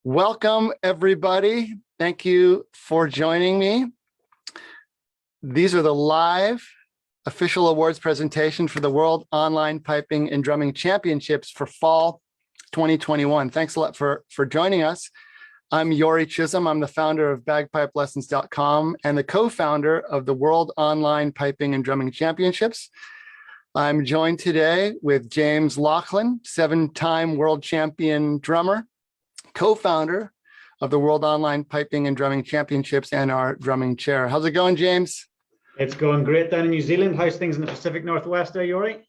Welcome, everybody. Thank you for joining me. These are the live official awards presentation for the World Online Piping and Drumming Championships for Fall 2021. Thanks a lot for joining us. I'm Yori Chisholm. I'm the founder of bagpipelessonscom and the co-founder of the World Online Piping and Drumming Championships. I'm joined today with James Laughlin, 7-time world champion drummer, co-founder of the World Online Piping and Drumming Championships and our drumming chair. How's it going, James? It's going great down in New Zealand. How's things in the Pacific Northwest there, Yori?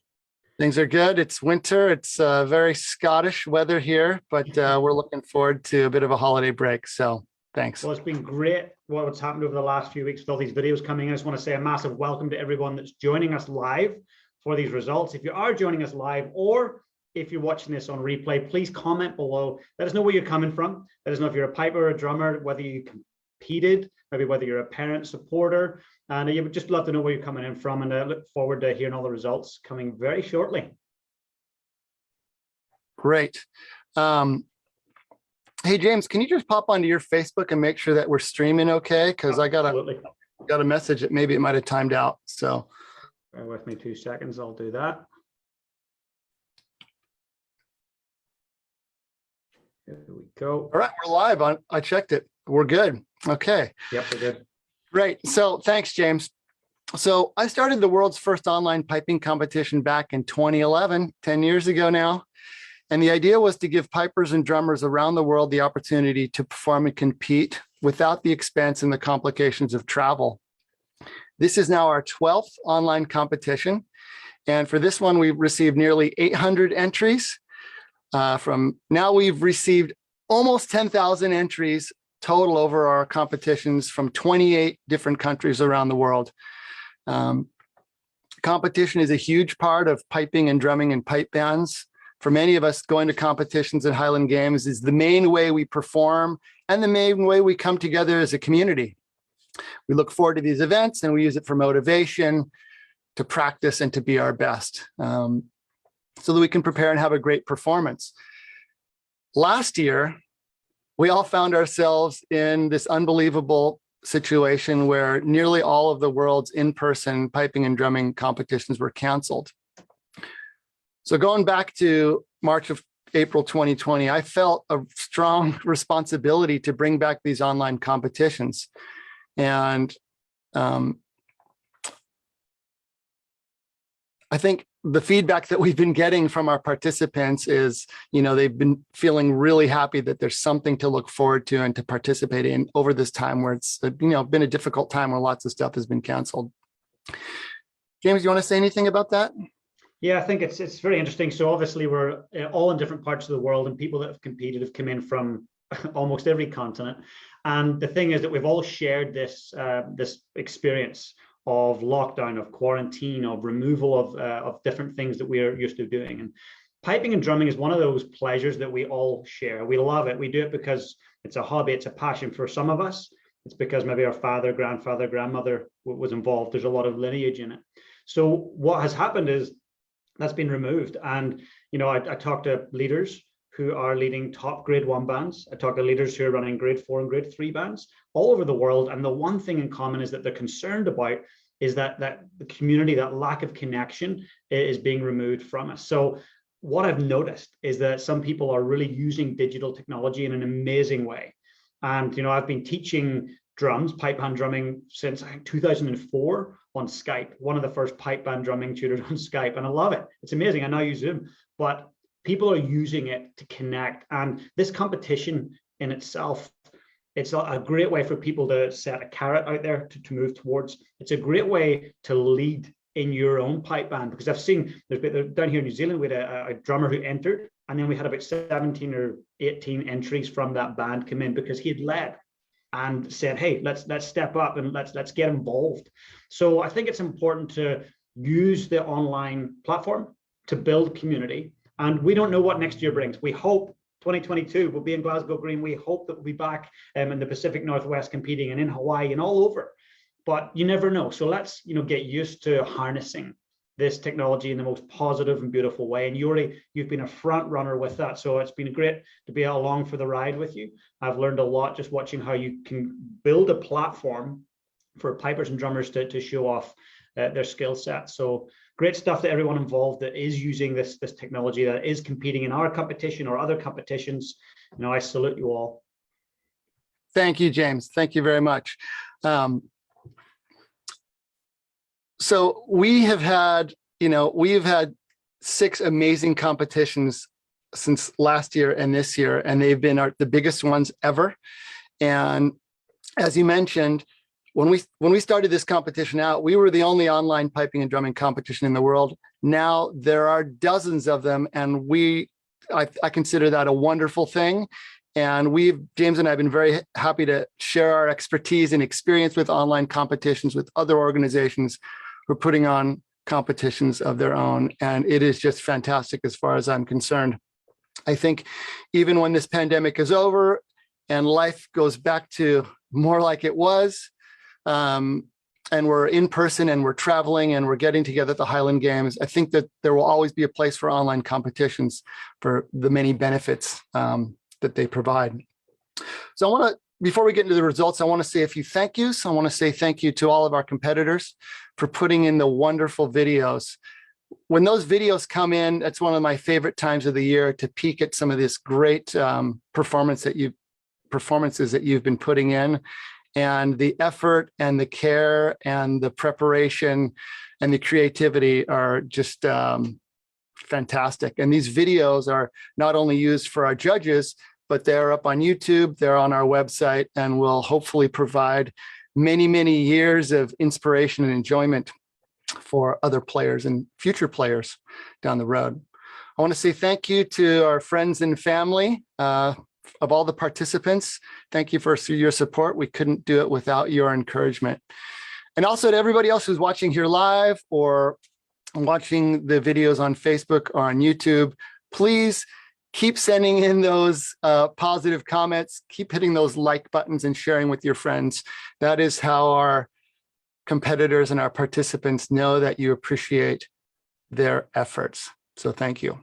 Things are good. It's winter. It's very Scottish weather here, but we're looking forward to a bit of a holiday break. So thanks. Well, it's been great what's happened over the last few weeks with all these videos coming in. I just want to say a massive welcome to everyone that's joining us live for these results. If you are joining us live, or if you're watching this on replay, please comment below. Let us know where you're coming from. Let us know if you're a piper or a drummer, whether you competed, maybe whether you're a parent, supporter, and you would just love to know where you're coming in from, and I look forward to hearing all the results coming very shortly. Great. Hey, James, can you just pop onto your Facebook and make sure that we're streaming okay? Because I got a message that maybe it might have timed out. So bear with me 2 seconds, I'll do that. Here we go. All right, we're live. I checked it. We're good. Okay. Yep, we're good. Great. So thanks, James. So I started the world's first online piping competition back in 2011, 10 years ago now. And the idea was to give pipers and drummers around the world the opportunity to perform and compete without the expense and the complications of travel. This is now our 12th online competition. And for this one, we've received nearly 800 entries. We've received almost 10,000 entries total over our competitions from 28 different countries around the world. Competition is a huge part of piping and drumming and pipe bands. For many of us, going to competitions at Highland Games is the main way we perform and the main way we come together as a community. We look forward to these events and we use it for motivation, to practice, and to be our best, so that we can prepare and have a great performance. Last year, we all found ourselves in this unbelievable situation where nearly all of the world's in-person piping and drumming competitions were canceled. So going back to April 2020, I felt a strong responsibility to bring back these online competitions. And I think the feedback that we've been getting from our participants is, they've been feeling really happy that there's something to look forward to and to participate in over this time where it's, been a difficult time where lots of stuff has been canceled. James, you want to say anything about that? Yeah, I think it's very interesting. So obviously we're all in different parts of the world, and people that have competed have come in from almost every continent. And the thing is that we've all shared this experience of lockdown, of quarantine, of removal of different things that we're used to doing. And piping and drumming is one of those pleasures that we all share. We love it. We do it because it's a hobby, it's a passion for some of us. It's because maybe our father, grandfather, grandmother was involved. There's a lot of lineage in it. So what has happened is that's been removed. And, I talk to leaders who are leading top grade 1 bands. I talk to leaders who are running grade 4 and grade 3 bands all over the world. And the one thing in common is that they're concerned about is that the community, that lack of connection is being removed from us. So what I've noticed is that some people are really using digital technology in an amazing way. And, I've been teaching drums, pipe band drumming, since I think 2004 on Skype, one of the first pipe band drumming tutors on Skype. And I love it. It's amazing. I now use Zoom, but people are using it to connect. And this competition in itself, it's a great way for people to set a carrot out there to move towards. It's a great way to lead in your own pipe band, because I've seen down here in New Zealand, we had a drummer who entered, and then we had about 17 or 18 entries from that band come in because he had led and said, hey, let's step up and let's get involved. So I think it's important to use the online platform to build community. And we don't know what next year brings. We hope 2022 will be in Glasgow Green. We hope that we'll be back in the Pacific Northwest competing, and in Hawaii and all over. But you never know. So let's get used to harnessing this technology in the most positive and beautiful way. And you've been a front runner with that. So it's been great to be along for the ride with you. I've learned a lot just watching how you can build a platform for pipers and drummers to show off their skill set. So great stuff to everyone involved that is using this technology, that is competing in our competition or other competitions. I salute you all. Thank you, James. Thank you very much. So we've had 6 amazing competitions since last year and this year, and they've been the biggest ones ever. And as you mentioned, when we started this competition out, we were the only online piping and drumming competition in the world. Now there are dozens of them, and I consider that a wonderful thing. And James and I have been very happy to share our expertise and experience with online competitions with other organizations who are putting on competitions of their own. And it is just fantastic as far as I'm concerned. I think even when this pandemic is over and life goes back to more like it was, and we're in person and we're traveling and we're getting together at the Highland Games, I think that there will always be a place for online competitions for the many benefits that they provide. So before we get into the results, I want to say a few thank yous. I want to say thank you to all of our competitors for putting in the wonderful videos. When those videos come in, that's one of my favorite times of the year to peek at some of this great performances that you've been putting in. And the effort and the care and the preparation and the creativity are just fantastic. And these videos are not only used for our judges, but they're up on YouTube, they're on our website, and will hopefully provide many, many years of inspiration and enjoyment for other players and future players down the road. I want to say thank you to our friends and family of all the participants. Thank you for your support. We couldn't do it without your encouragement. And also to everybody else who's watching here live or watching the videos on Facebook or on YouTube, please keep sending in those positive comments, keep hitting those like buttons and sharing with your friends. That is how our competitors and our participants know that you appreciate their efforts. So thank you.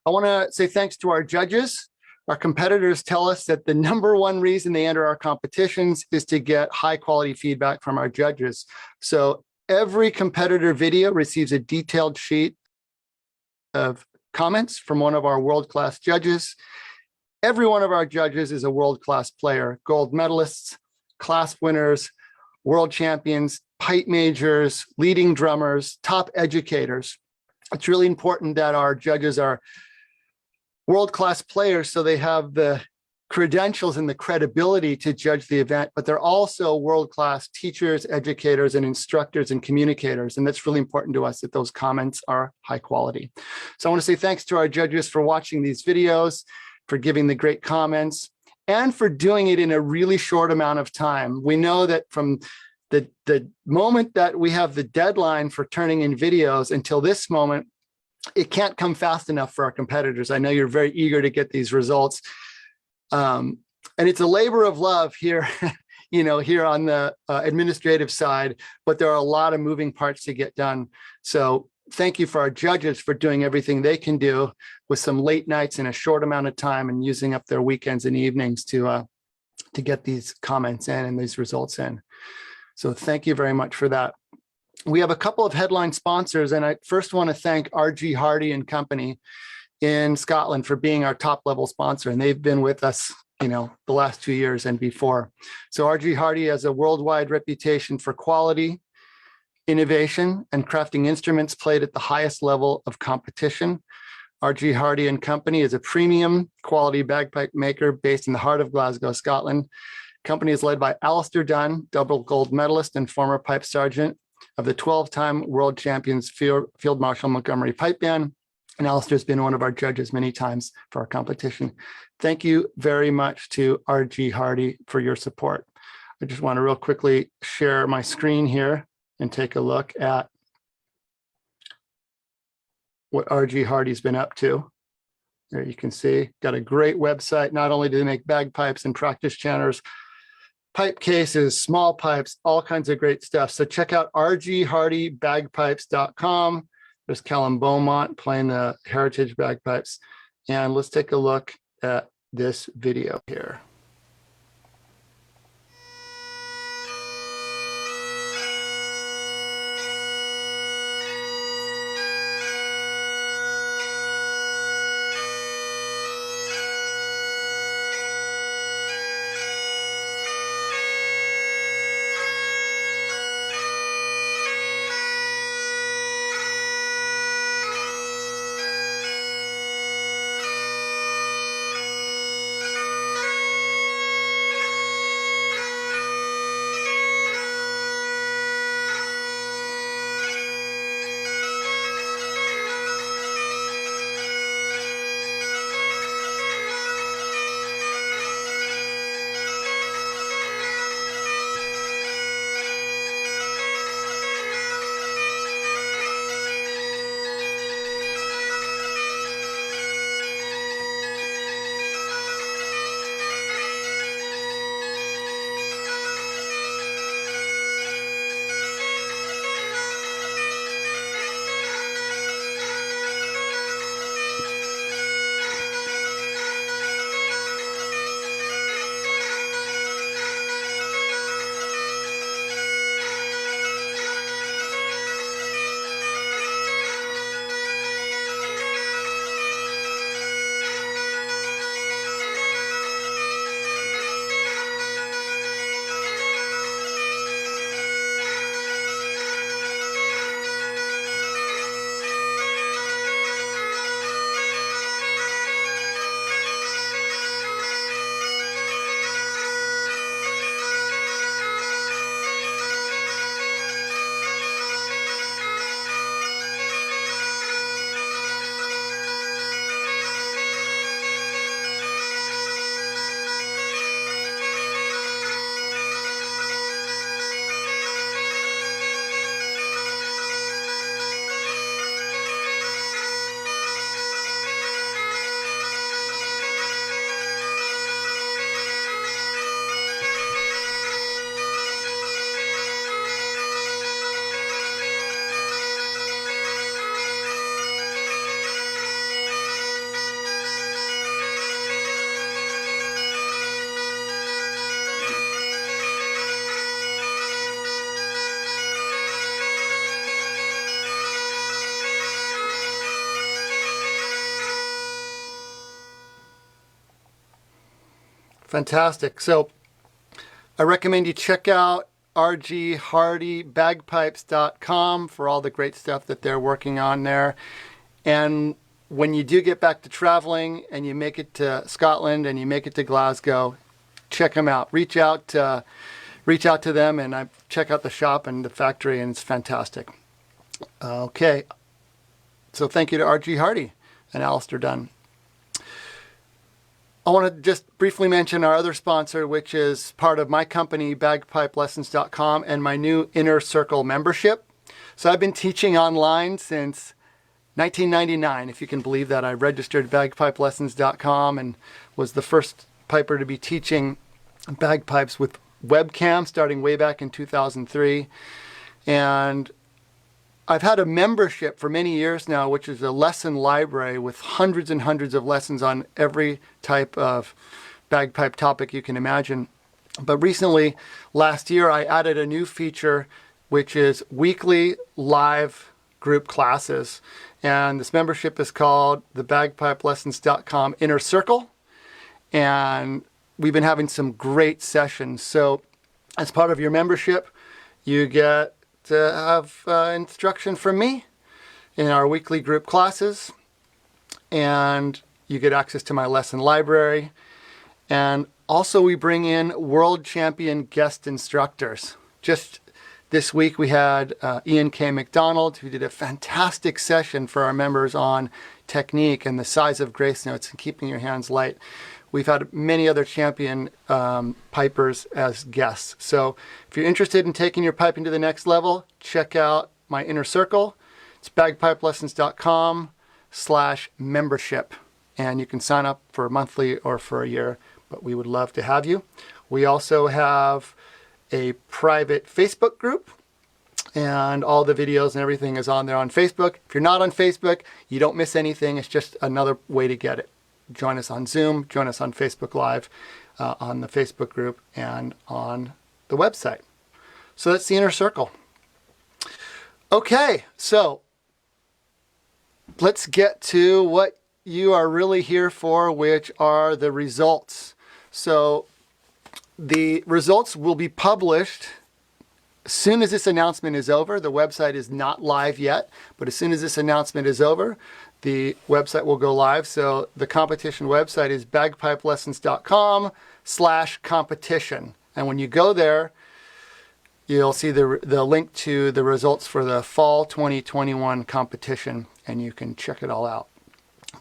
I want to say thanks to our judges. Our competitors tell us that the #1 reason they enter our competitions is to get high quality feedback from our judges. So every competitor video receives a detailed sheet of comments from one of our world-class judges. Every one of our judges is a world-class player, gold medalists, class winners, world champions, pipe majors, leading drummers, top educators. It's really important that our judges are world-class players so they have the credentials and the credibility to judge the event, but they're also world-class teachers, educators, and instructors and communicators. And that's really important to us that those comments are high quality. So I want to say thanks to our judges for watching these videos, for giving the great comments, and for doing it in a really short amount of time. We know that from the moment that we have the deadline for turning in videos until this moment, it can't come fast enough for our competitors. I know you're very eager to get these results. And it's a labor of love here, here on the administrative side, but there are a lot of moving parts to get done. So thank you for our judges for doing everything they can do with some late nights in a short amount of time and using up their weekends and evenings to get these comments in and these results in. So thank you very much for that. We have a couple of headline sponsors, and I first want to thank RG Hardy and Company in Scotland for being our top level sponsor. And they've been with us, the last 2 years and before. So RG Hardy has a worldwide reputation for quality, innovation, and crafting instruments played at the highest level of competition. RG Hardy and Company is a premium quality bagpipe maker based in the heart of Glasgow, Scotland. Company is led by Alistair Dunn, double gold medalist and former pipe sergeant of the 12-time world champions Field Marshal Montgomery Pipe Band. And Alistair's been one of our judges many times for our competition. Thank you very much to RG Hardy for your support. I just want to real quickly share my screen here and take a look at what RG Hardy's been up to. There you can see, got a great website. Not only do they make bagpipes and practice chanters, pipe cases, small pipes, all kinds of great stuff. So check out rghardybagpipes.com. There's Colin Beaumont playing the heritage bagpipes. And let's take a look at this video here. Fantastic. So I recommend you check out rghardybagpipes.com for all the great stuff that they're working on there. And when you do get back to traveling and you make it to Scotland and you make it to Glasgow, check them out. Reach out to them, and I check out the shop and the factory, and it's fantastic. Okay. So thank you to R.G. Hardy and Alistair Dunn. I want to just briefly mention our other sponsor, which is part of my company, bagpipelessons.com, and my new Inner Circle membership. So I've been teaching online since 1999, if you can believe that. I registered bagpipelessons.com and was the first piper to be teaching bagpipes with webcam starting way back in 2003. And I've had a membership for many years now, which is a lesson library with hundreds and hundreds of lessons on every type of bagpipe topic you can imagine. But recently, last year, I added a new feature, which is weekly live group classes. And this membership is called the bagpipelessons.com Inner Circle. And we've been having some great sessions. So as part of your membership, you get to have instruction from me in our weekly group classes, and you get access to my lesson library. And also we bring in world champion guest instructors. Just this week we had Ian K. McDonald, who did a fantastic session for our members on technique and the size of grace notes and keeping your hands light. We've had many other champion pipers as guests. So if you're interested in taking your piping to the next level, check out my Inner Circle. It's bagpipelessons.com/membership. And you can sign up for monthly or for a year, but we would love to have you. We also have a private Facebook group, and all the videos and everything is on there on Facebook. If you're not on Facebook, you don't miss anything. It's just another way to get it. Join us on Zoom, join us on Facebook Live, on the Facebook group, and on the website. So that's the inner circle. Okay, so let's get to what you are really here for, which are the results. So the results will be published as soon as this announcement is over. The website is not live yet, but as soon as this announcement is over, the website will go live. So the competition website is bagpipelessons.com/competition. And when you go there, you'll see the link to the results for the fall 2021 competition, and you can check it all out.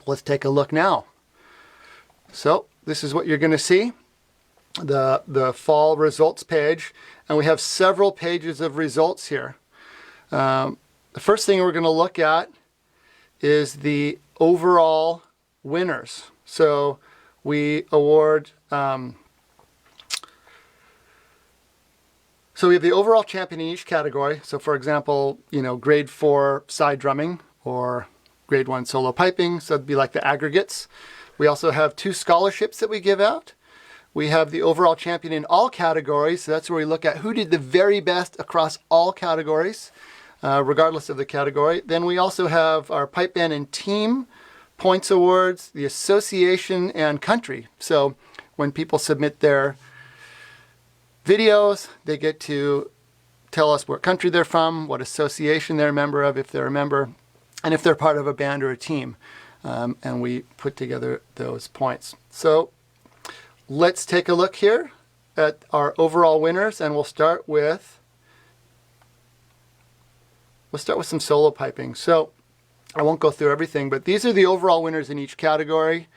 Let's take a look now. So this is what you're going to see, the fall results page, and we have several pages of results here. The first thing we're going to look at is the overall winners. So we award, so we have the overall champion in each category. So for example, grade 4 side drumming or grade 1 solo piping. So it'd be like the aggregates. We also have 2 scholarships that we give out. We have the overall champion in all categories. So that's where we look at who did the very best across all categories, regardless of the category. Then we also have our pipe band and team points awards, the association, and country. So when people submit their videos, they get to tell us what country they're from, what association they're a member of, if they're a member, and if they're part of a band or a team. And we put together those points. So let's take a look here at our overall winners, and we'll start with some solo piping. So I won't go through everything, but these are the overall winners in each category.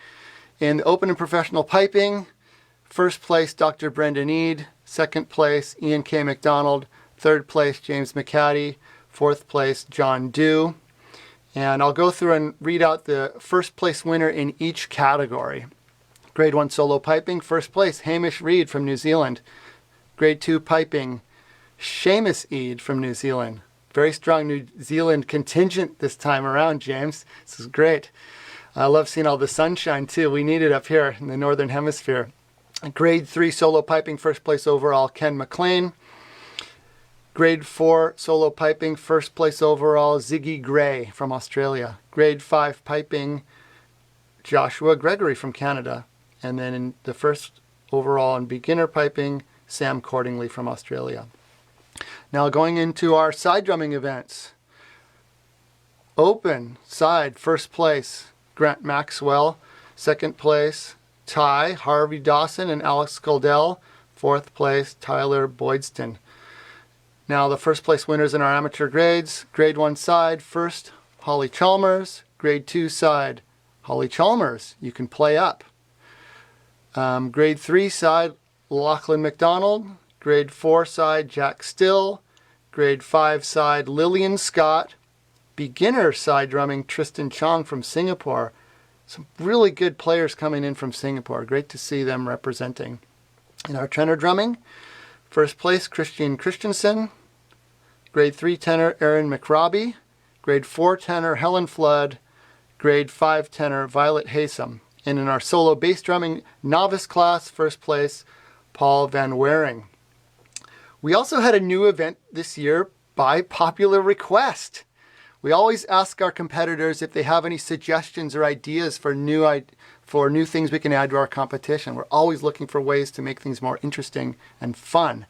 In the open and professional piping, first place, Dr. Brendan Eade. Second place, Ian K. McDonald. Third place, James McCaddy. Fourth place, John Dew. And I'll go through and read out the first place winner in each category. Grade 1 solo piping, first place, Hamish Reed from New Zealand. Grade 2 piping, Seamus Eade from New Zealand. Very strong New Zealand contingent this time around, James. This is great. I love seeing all the sunshine too. We need it up here in the Northern Hemisphere. Grade 3 solo piping, first place overall, Ken McLean. Grade 4 solo piping, first place overall, Ziggy Gray from Australia. Grade 5 piping, Joshua Gregory from Canada. And then in the first overall in beginner piping, Sam Cordingley from Australia. Now going into our side drumming events. Open side, first place, Grant Maxwell. Second place, Ty, Harvey Dawson and Alex Goldell. Fourth place, Tyler Boydston. Now the first place winners in our amateur grades. Grade 1 side, first, Holly Chalmers. Grade 2 side, Holly Chalmers. You can play up. Grade 3 side, Lachlan McDonald. Grade 4 side, Jack Still. Grade 5 side, Lillian Scott. Beginner side drumming, Tristan Chong from Singapore. Some really good players coming in from Singapore. Great to see them representing. In our tenor drumming, first place, Christian Christensen. Grade 3 tenor, Aaron McRobbie. Grade 4 tenor, Helen Flood. Grade 5 tenor, Violet Haysom. And in our solo bass drumming novice class, first place, Paul Van Waring. We also had a new event this year by popular request. We always ask our competitors if they have any suggestions or ideas for new things we can add to our competition. We're always looking for ways to make things more interesting and fun.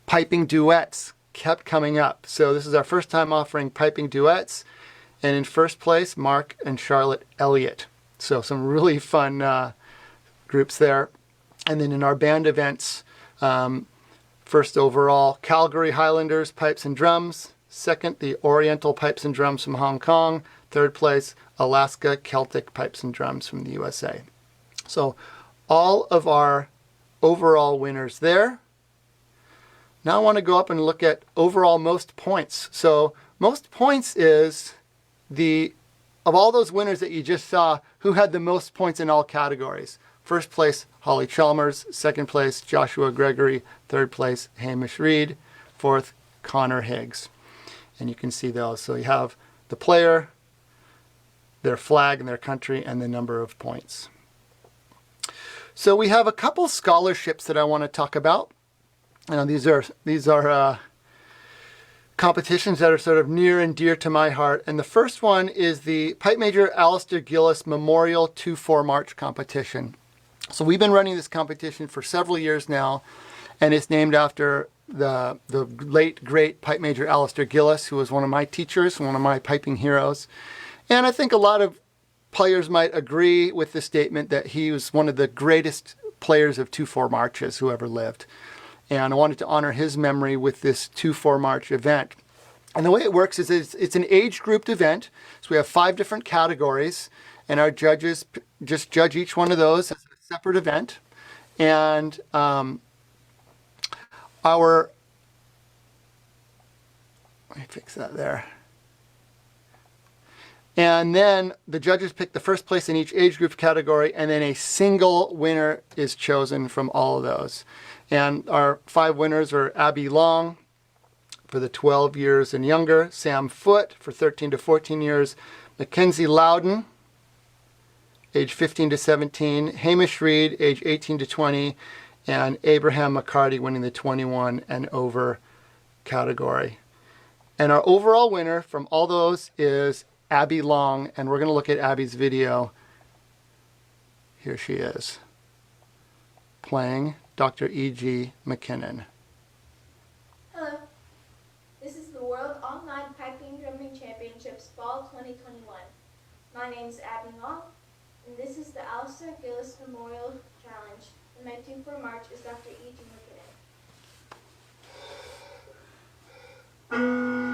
Piping duets kept coming up. So this is our first time offering piping duets. And in first place, Mark and Charlotte Elliott. So some really fun groups there. And then in our band events, first overall, Calgary Highlanders Pipes and Drums. Second, the Oriental Pipes and Drums from Hong Kong. Third place, Alaska Celtic Pipes and Drums from the USA. So all of our overall winners there. Now I want to go up and look at overall most points. So most points is of all those winners that you just saw, who had the most points in all categories. First place, Holly Chalmers. Second place, Joshua Gregory. Third place, Hamish Reed. Fourth, Connor Higgs. And you can see those. So you have the player, their flag and their country, and the number of points. So we have a couple scholarships that I want to talk about. These are competitions that are sort of near and dear to my heart. And the first one is the Pipe Major Alistair Gillis Memorial 2-4 March competition. So we've been running this competition for several years now, and it's named after the late, great Pipe Major Alistair Gillis, who was one of my teachers, one of my piping heroes. And I think a lot of players might agree with the statement that he was one of the greatest players of 2-4 marches who ever lived. And I wanted to honor his memory with this 2-4 March event. And the way it works is it's an age-grouped event. So we have 5 different categories, and our judges just judge each one of those as a separate event. And let me fix that there. And then the judges pick the first place in each age group category, and then a single winner is chosen from all of those. And our 5 winners are Abby Long for the 12 years and younger, Sam Foote for 13 to 14 years, McKenzie Loudon, age 15 to 17, Hamish Reed, age 18 to 20, and Abraham McCarty winning the 21 and over category. And our overall winner from all those is Abby Long, and we're going to look at Abby's video. Here she is, playing Dr. E.G. McKinnon. Hello, this is the World Online Piping Drumming Championships Fall 2021. My name is Abby Long, and this is the Alistair Gillis Memorial Challenge, and my 2-4 March is Dr. E.G. McKinnon.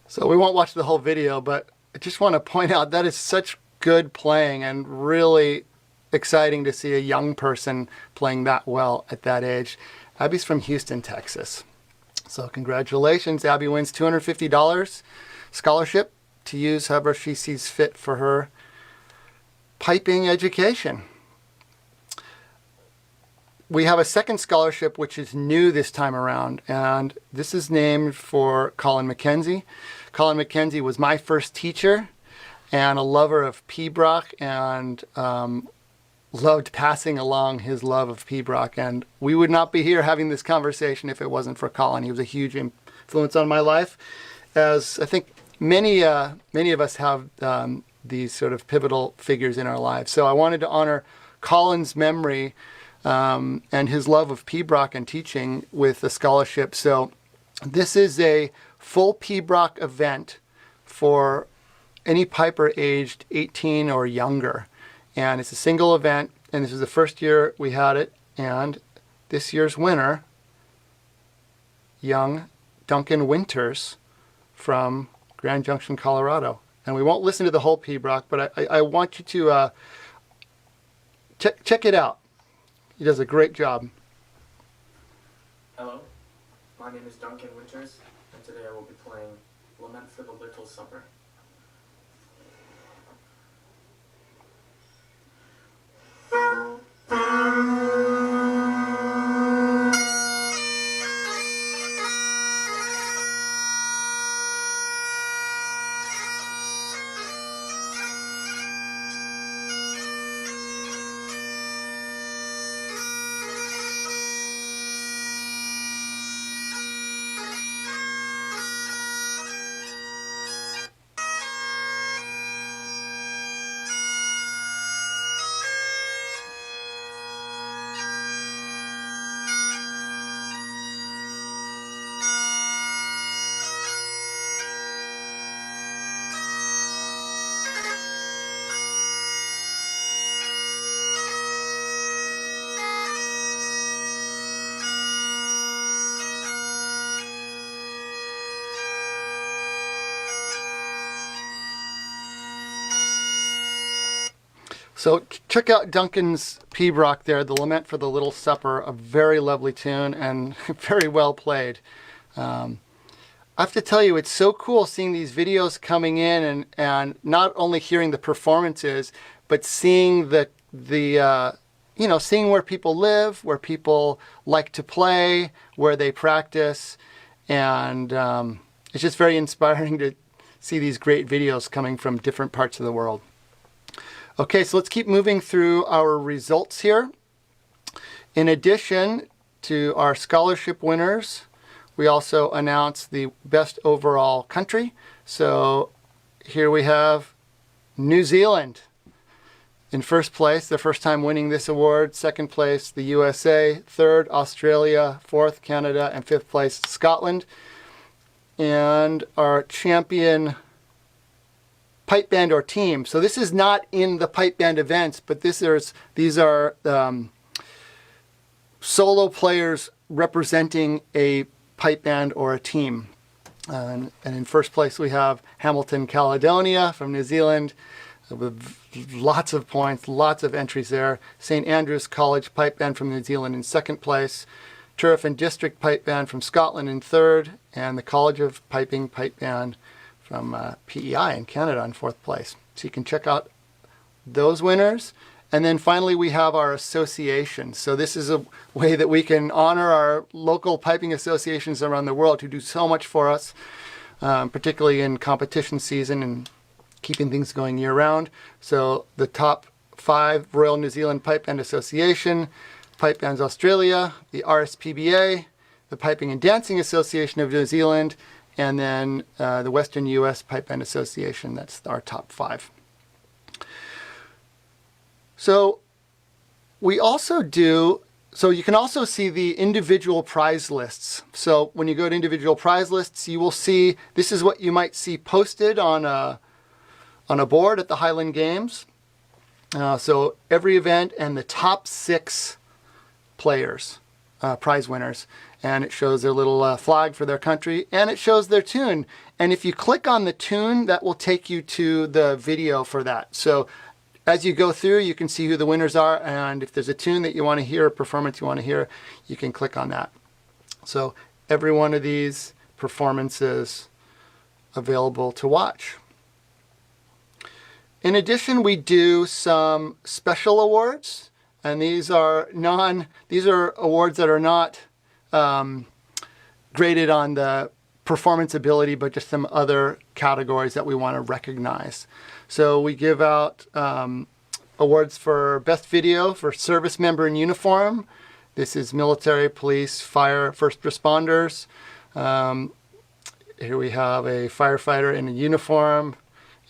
So we won't watch the whole video, but I just want to point out that is such good playing and really exciting to see a young person playing that well at that age. Abby's from Houston, Texas. So congratulations. Abby wins $250 scholarship to use however she sees fit for her piping education. We have a second scholarship which is new this time around, and this is named for Colin McKenzie. Colin McKenzie was my first teacher and a lover of pibroch, and loved passing along his love of pibroch. And we would not be here having this conversation if it wasn't for Colin. He was a huge influence on my life, as I think many of us have these sort of pivotal figures in our lives. So I wanted to honor Colin's memory and his love of pibroch and teaching with a scholarship. So this is a full pibroch event for any piper aged 18 or younger. And it's a single event, and this is the first year we had it. And this year's winner, young Duncan Winters from Grand Junction, Colorado. And we won't listen to the whole pibroch, but I want you to check it out. He does a great job. Hello, my name is Duncan Winters, and today I will be playing Lament for the Little Supper. So check out Duncan's pibroch there, the Lament for the Little Supper, a very lovely tune and very well played. I have to tell you, it's so cool seeing these videos coming in and not only hearing the performances, but seeing seeing where people live, where people like to play, where they practice. And it's just very inspiring to see these great videos coming from different parts of the world. Okay, so let's keep moving through our results here. In addition to our scholarship winners, we also announced the best overall country. So here we have New Zealand in first place, their first time winning this award. Second place, the USA. Third, Australia. Fourth, Canada. And fifth place, Scotland. And our champion pipe band or team. So this is not in the pipe band events, but these are solo players representing a pipe band or a team. And in first place we have Hamilton, Caledonia from New Zealand with lots of points, lots of entries there. St. Andrews College Pipe Band from New Zealand in second place. Turf and District Pipe Band from Scotland in third. And the College of Piping Pipe Band from PEI in Canada in fourth place. So you can check out those winners. And then finally we have our association. So this is a way that we can honor our local piping associations around the world who do so much for us, particularly in competition season and keeping things going year round. So the top 5: Royal New Zealand Pipe Band Association, Pipe Bands Australia, the RSPBA, the Piping and Dancing Association of New Zealand, and then the Western US Pipe Band Association. That's our top 5. So we also do, so you can also see the individual prize lists. So when you go to individual prize lists, you will see, this is what you might see posted on a board at the Highland Games. So every event and the top 6 players, prize winners. And it shows their little flag for their country, and it shows their tune. And if you click on the tune, that will take you to the video for that. So as you go through, you can see who the winners are, and if there's a tune that you want to hear, a performance you want to hear, you can click on that. So every one of these performances available to watch. In addition, we do some special awards, and these are awards that are not graded on the performance ability, but just some other categories that we want to recognize. So we give out awards for best video for service member in uniform. This is military, police, fire, first responders. Here we have a firefighter in a uniform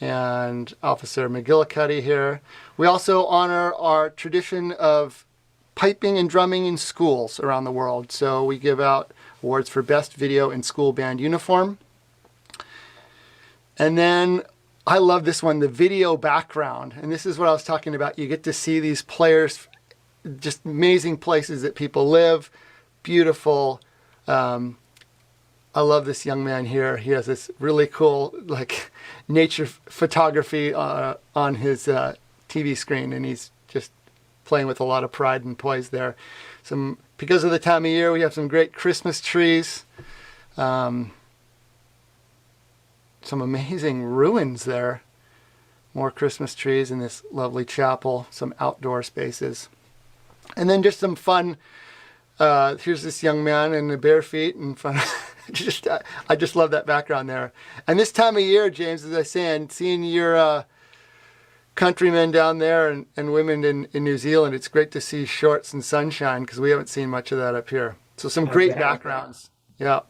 and Officer McGillicuddy here. We also honor our tradition of piping and drumming in schools around the world. So we give out awards for best video in school band uniform. And then I love this one, the video background. And this is what I was talking about. You get to see these players, just amazing places that people live, beautiful. I love this young man here. He has this really cool nature photography on his TV screen, and he's just playing with a lot of pride and poise there. Because of the time of year, we have some great Christmas trees. Some amazing ruins there. More Christmas trees in this lovely chapel, some outdoor spaces. And then just some fun, here's this young man in the bare feet and fun. I just love that background there. And this time of year, James, as I say, and seeing your countrymen down there and women in New Zealand, it's great to see shorts and sunshine because we haven't seen much of that up here. So some great backgrounds. Yeah.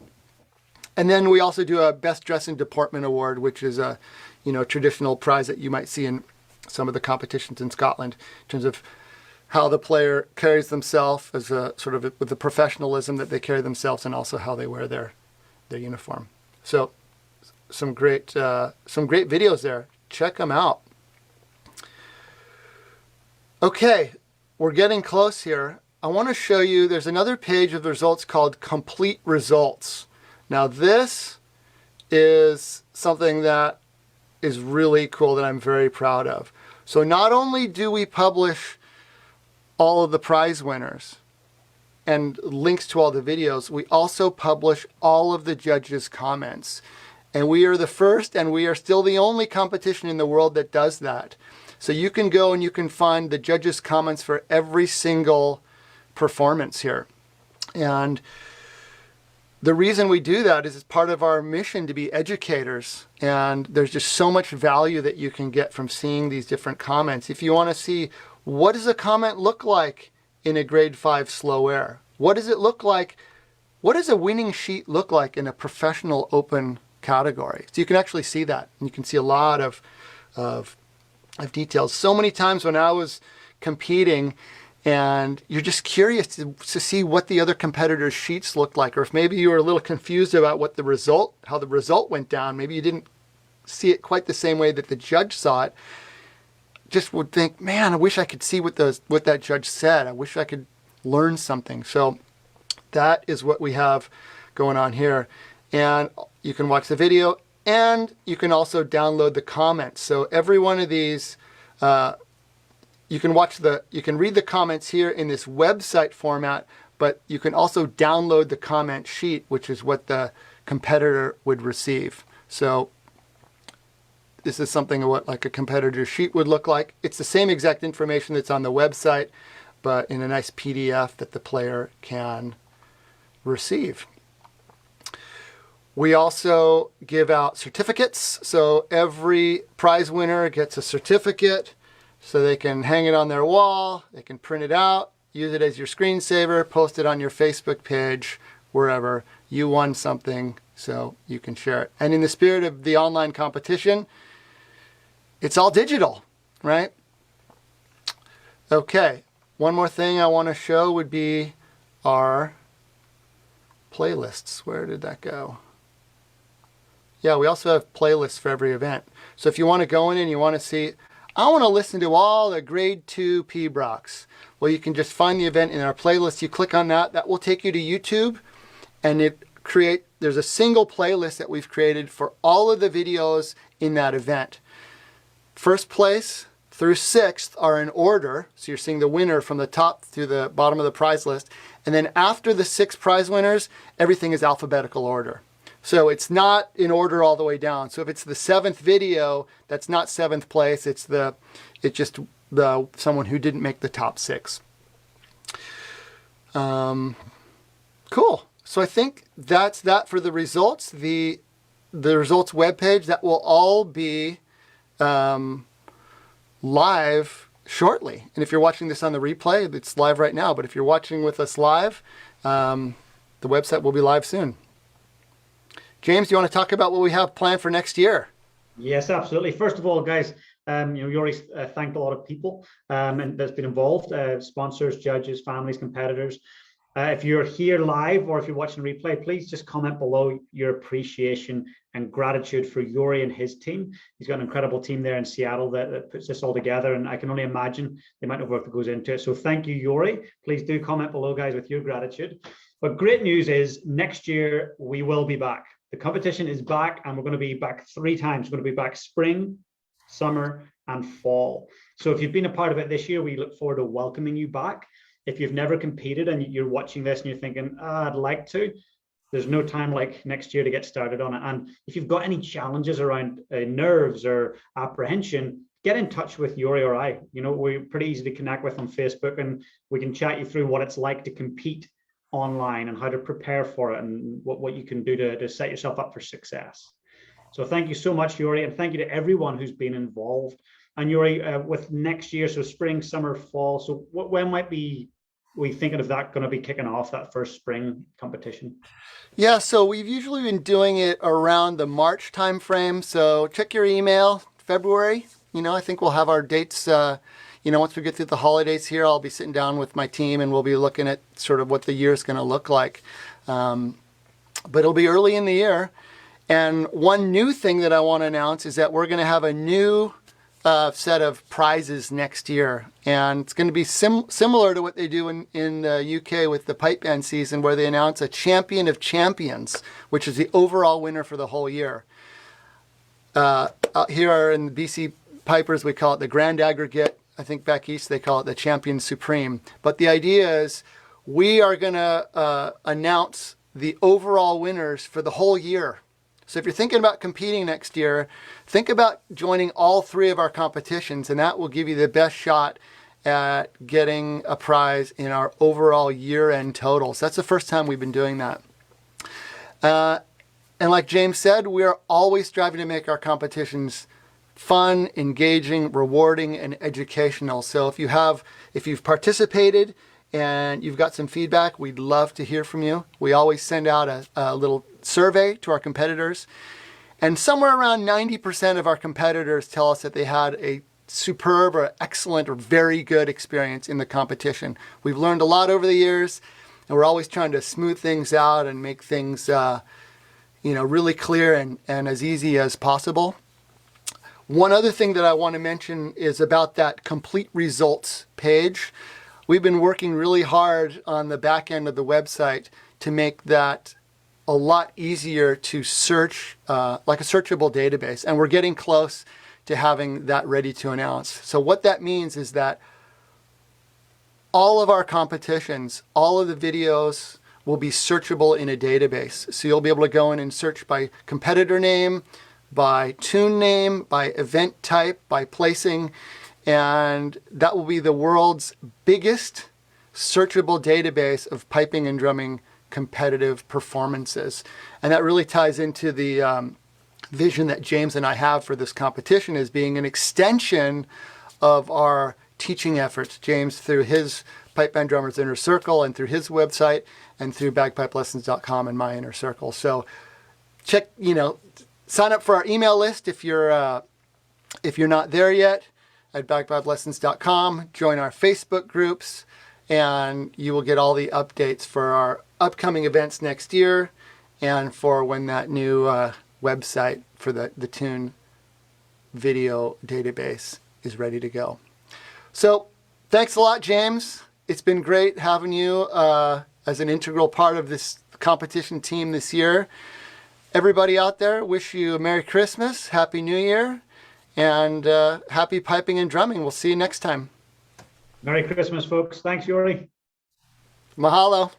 And then we also do a Best Dress and Deportment Award, which is a traditional prize that you might see in some of the competitions in Scotland in terms of how the player carries themselves as a sort of with the professionalism that they carry themselves, and also how they wear their uniform. So some great videos there. Check them out. Okay, we're getting close here. I want to show you, there's another page of the results called Complete Results. Now this is something that is really cool that I'm very proud of. So not only do we publish all of the prize winners and links to all the videos, we also publish all of the judges' comments. And we are the first, and we are still the only competition in the world that does that. So you can go and you can find the judges' comments for every single performance here. And the reason we do that is it's part of our mission to be educators. And there's just so much value that you can get from seeing these different comments. If you want to see, what does a comment look like in a grade 5 slow air? What does it look like? What does a winning sheet look like in a professional open category? So you can actually see that. And you can see a lot of details. So many times when I was competing, and you're just curious to see what the other competitors' sheets look like, or if maybe you were a little confused about what the result, how the result went down. Maybe you didn't see it quite the same way that the judge saw it. Just would think, man, I wish I could see what that judge said. I wish I could learn something. So that is what we have going on here. And you can watch the video, and you can also download the comments. So every one of these, you can read the comments here in this website format, but you can also download the comment sheet, which is what the competitor would receive. So this is something of what like a competitor sheet would look like. It's the same exact information that's on the website, but in a nice PDF that the player can receive. We also give out certificates. So every prize winner gets a certificate so they can hang it on their wall, they can print it out, use it as your screensaver, post it on your Facebook page, wherever. You won something, so you can share it. And in the spirit of the online competition, it's all digital, right? Okay, one more thing I want to show would be our playlists. Where did that go? Yeah, we also have playlists for every event. So if you want to go in and you want to see, I want to listen to all the grade 2 P-Brocs. Well, you can just find the event in our playlist. You click on that. That will take you to YouTube, and there's a single playlist that we've created for all of the videos in that event. First place through 6th are in order. So you're seeing the winner from the top to the bottom of the prize list. And then after the 6 prize winners, everything is alphabetical order. So it's not in order all the way down. So if it's the 7th video, that's not 7th place. It's just someone who didn't make the top 6. Cool. So I think that's that for the results. The results webpage, that will all be live shortly. And if you're watching this on the replay, it's live right now. But if you're watching with us live, the website will be live soon. James, do you want to talk about what we have planned for next year? Yes, absolutely. First of all, guys, you already thanked a lot of people and that's been involved, sponsors, judges, families, competitors. If you're here live or if you're watching the replay, please just comment below your appreciation and gratitude for Yuri and his team. He's got an incredible team there in Seattle that puts this all together, and I can only imagine the amount of work that goes into it. So thank you, Yuri. Please do comment below, guys, with your gratitude. But great news is next year we will be back. The competition is back, and we're going to be back 3 times. We're going to be back spring, summer, and fall. So if you've been a part of it this year, we look forward to welcoming you back. If you've never competed and you're watching this and you're thinking, I'd like to, there's no time like next year to get started on it. And if you've got any challenges around nerves or apprehension, get in touch with Yuri or I. You know, we're pretty easy to connect with on Facebook, and we can chat you through what it's like to compete online and how to prepare for it and what you can do to set yourself up for success. So thank you so much, Yuri, and thank you to everyone who's been involved. And Yuri, with next year, so spring, summer, fall, so when might we thinking of that going to be kicking off, that first spring competition? Yeah, so we've usually been doing it around the March timeframe. So check your email, February. I think we'll have our dates. Once we get through the holidays here, I'll be sitting down with my team and we'll be looking at sort of what the year is going to look like. But it'll be early in the year. And one new thing that I want to announce is that we're going to have a new set of prizes next year. And it's going to be similar to what they do in the UK with the pipe band season, where they announce a champion of champions, which is the overall winner for the whole year. Here in the BC pipers, we call it the Grand Aggregate. I think back east, they call it the Champion Supreme. But the idea is we are going to announce the overall winners for the whole year. So if you're thinking about competing next year, think about joining all 3 of our competitions, and that will give you the best shot at getting a prize in our overall year-end totals. That's the first time we've been doing that. And like James said, we are always striving to make our competitions fun, engaging, rewarding, and educational. So if you've participated and you've got some feedback, we'd love to hear from you. We always send out a little survey to our competitors, and somewhere around 90% of our competitors tell us that they had a superb or excellent or very good experience in the competition. We've learned a lot over the years, and we're always trying to smooth things out and make things really clear and as easy as possible. One other thing that I want to mention is about that complete results page. We've been working really hard on the back end of the website to make that a lot easier to search, like a searchable database. And we're getting close to having that ready to announce. So what that means is that all of our competitions, all of the videos will be searchable in a database. So you'll be able to go in and search by competitor name, by tune name, by event type, by placing, and that will be the world's biggest searchable database of piping and drumming competitive performances. And that really ties into the vision that James and I have for this competition as being an extension of our teaching efforts. James through his Pipe Band Drummers Inner Circle and through his website and through bagpipelessons.com and my inner circle. So check, sign up for our email list if you're not there yet at bagpipelessons.com. Join our Facebook groups, and you will get all the updates for our upcoming events next year and for when that new website for the Tune video database is ready to go. So thanks a lot, James. It's been great having you as an integral part of this competition team this year. Everybody out there, wish you a Merry Christmas, Happy New Year, and happy piping and drumming. We'll see you next time. Merry Christmas, folks. Thanks, Yuri. Mahalo.